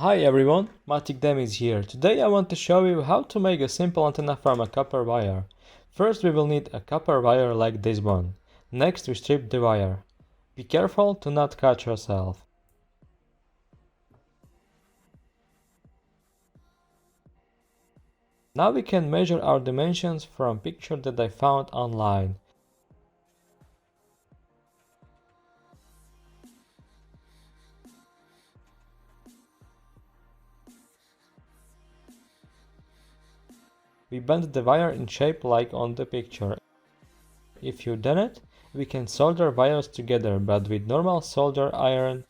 Hi everyone, Matikdem is here. Today I want to show you how to make a simple antenna from a copper wire. First we will need a copper wire like this one. Next we strip the wire. Be careful to not cut yourself. Now we can measure our dimensions from picture that I found online. We bend the wire in shape like on the picture. If you done it, we can solder wires together, but with normal solder iron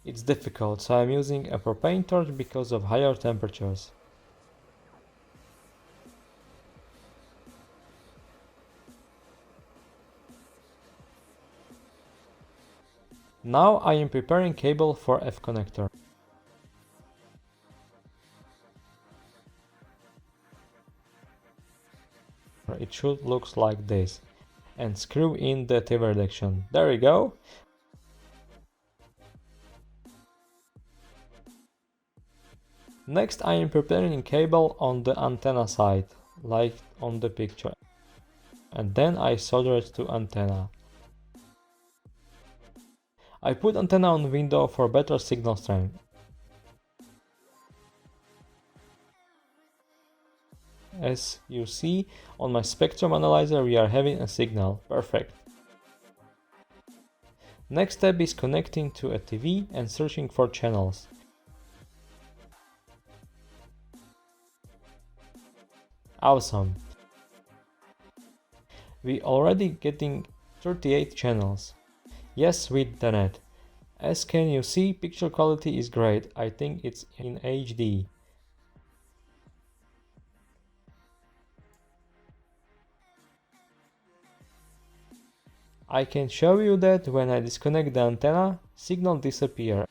it's difficult, so I'm using a propane torch because of higher temperatures. Now I am preparing cable for F connector. It should look like this. And screw in the TV reduction. There we go. Next I am preparing cable on the antenna side, like on the picture. And then I solder it to antenna. I put antenna on window for better signal strength. As you see, on my spectrum analyzer we are having a signal. Perfect. Next step is connecting to a TV and searching for channels. Awesome. We already getting 38 channels. Yes, we done it. As can you see, picture quality is great. I think it's in HD. I can show you that when I disconnect the antenna, signal disappears.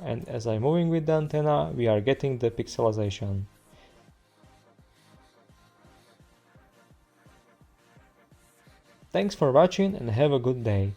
And as I'm moving with the antenna, we are getting the pixelization. Thanks for watching and have a good day.